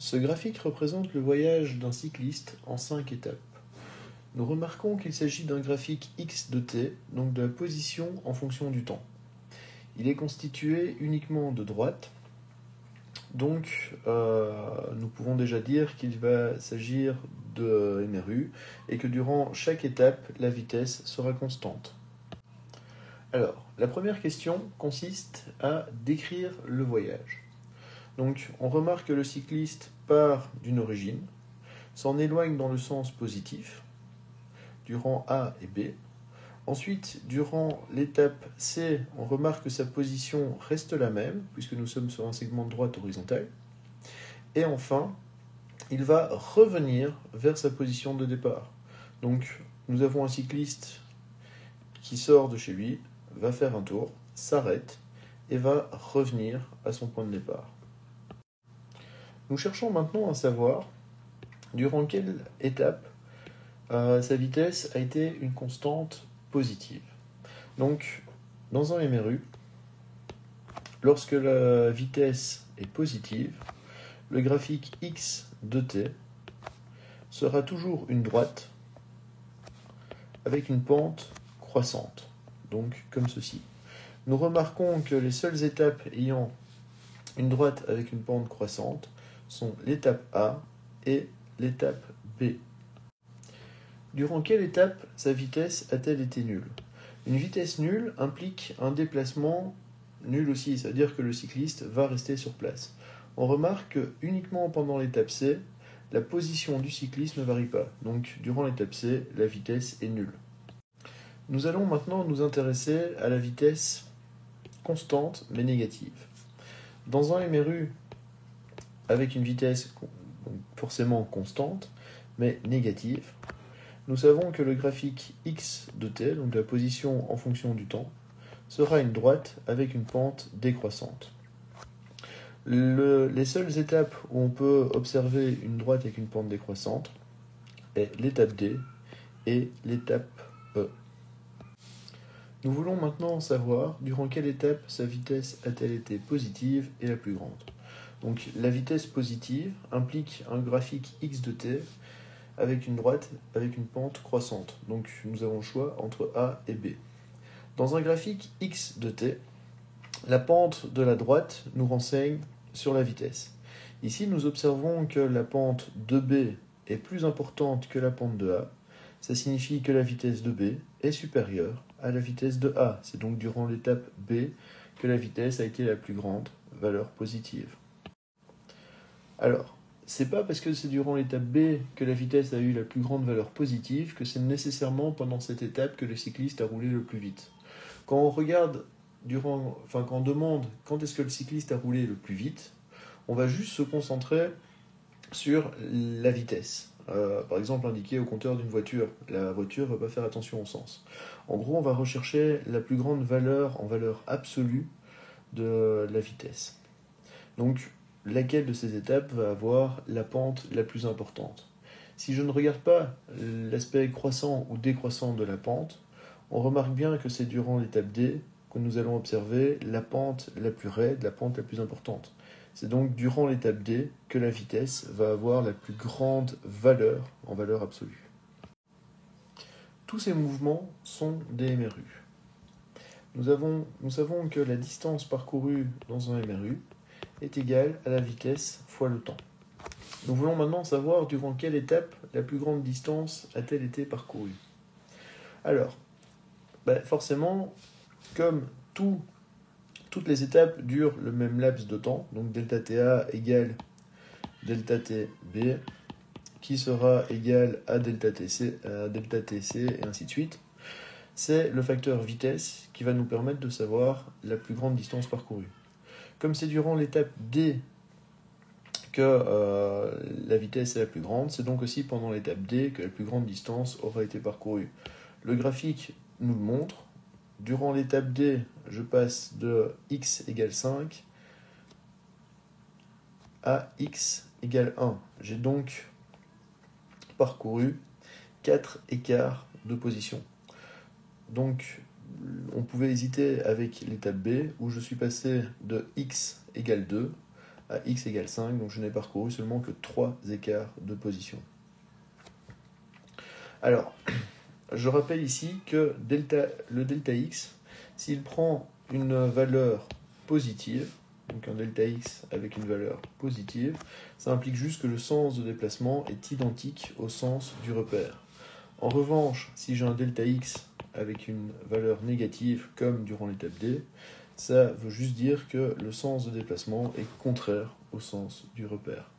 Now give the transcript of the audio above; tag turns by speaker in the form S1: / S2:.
S1: Ce graphique représente le voyage d'un cycliste en 5 étapes. Nous remarquons qu'il s'agit d'un graphique x de t, donc de la position en fonction du temps. Il est constitué uniquement de droites, donc nous pouvons déjà dire qu'il va s'agir de MRU et que durant chaque étape, la vitesse sera constante. Alors, la première question consiste à décrire le voyage. Donc, on remarque que le cycliste part d'une origine, s'en éloigne dans le sens positif, durant A et B. Ensuite, durant l'étape C, on remarque que sa position reste la même, puisque nous sommes sur un segment de droite horizontal. Et enfin, il va revenir vers sa position de départ. Donc, nous avons un cycliste qui sort de chez lui, va faire un tour, s'arrête et va revenir à son point de départ. Nous cherchons maintenant à savoir durant quelle étape sa vitesse a été une constante positive. Donc, dans un MRU, lorsque la vitesse est positive, le graphique x de t sera toujours une droite avec une pente croissante, donc comme ceci. Nous remarquons que les seules étapes ayant une droite avec une pente croissante sont l'étape A et l'étape B. Durant quelle étape sa vitesse a-t-elle été nulle? Une vitesse nulle implique un déplacement nul aussi, c'est-à-dire que le cycliste va rester sur place. On remarque que uniquement pendant l'étape C, la position du cycliste ne varie pas. Donc durant l'étape C, la vitesse est nulle. Nous allons maintenant nous intéresser à la vitesse constante mais négative. Dans un MRU avec une vitesse forcément constante mais négative, nous savons que le graphique x de t, donc la position en fonction du temps, sera une droite avec une pente décroissante. Les seules étapes où on peut observer une droite avec une pente décroissante est l'étape D et l'étape E. Nous voulons maintenant savoir durant quelle étape sa vitesse a-t-elle été positive et la plus grande. Donc la vitesse positive implique un graphique x de t avec une droite avec une pente croissante. Donc nous avons le choix entre A et B. Dans un graphique x de t, la pente de la droite nous renseigne sur la vitesse. Ici, nous observons que la pente de B est plus importante que la pente de A. Ça signifie que la vitesse de B est supérieure à la vitesse de A. C'est donc durant l'étape B que la vitesse a été la plus grande, valeur positive. Alors, c'est pas parce que c'est durant l'étape B que la vitesse a eu la plus grande valeur positive que c'est nécessairement pendant cette étape que le cycliste a roulé le plus vite. Quand on regarde quand on demande quand est-ce que le cycliste a roulé le plus vite, on va juste se concentrer sur la vitesse. Par exemple, indiquée au compteur d'une voiture. La voiture ne va pas faire attention au sens. En gros, on va rechercher la plus grande valeur en valeur absolue de la vitesse. Donc, laquelle de ces étapes va avoir la pente la plus importante? Si je ne regarde pas l'aspect croissant ou décroissant de la pente, on remarque bien que c'est durant l'étape D que nous allons observer la pente la plus raide, la pente la plus importante. C'est donc durant l'étape D que la vitesse va avoir la plus grande valeur en valeur absolue. Tous ces mouvements sont des MRU. Nous savons que la distance parcourue dans un MRU est égale à la vitesse fois le temps. Nous voulons maintenant savoir durant quelle étape la plus grande distance a-t-elle été parcourue. Alors, forcément, comme toutes les étapes durent le même laps de temps, donc ΔTA égale ΔTB, qui sera égal à ΔTC et ainsi de suite, c'est le facteur vitesse qui va nous permettre de savoir la plus grande distance parcourue. Comme c'est durant l'étape D que la vitesse est la plus grande, c'est donc aussi pendant l'étape D que la plus grande distance aura été parcourue. Le graphique nous le montre. Durant l'étape D, je passe de x égale 5 à x égale 1. J'ai donc parcouru 4 écarts de position. Donc, on pouvait hésiter avec l'étape B, où je suis passé de x égale 2 à x égale 5, donc je n'ai parcouru seulement que 3 écarts de position. Alors, je rappelle ici que le delta x, s'il prend une valeur positive, donc un delta x avec une valeur positive, ça implique juste que le sens de déplacement est identique au sens du repère. En revanche, si j'ai un delta x avec une valeur négative, comme durant l'étape D, ça veut juste dire que le sens de déplacement est contraire au sens du repère.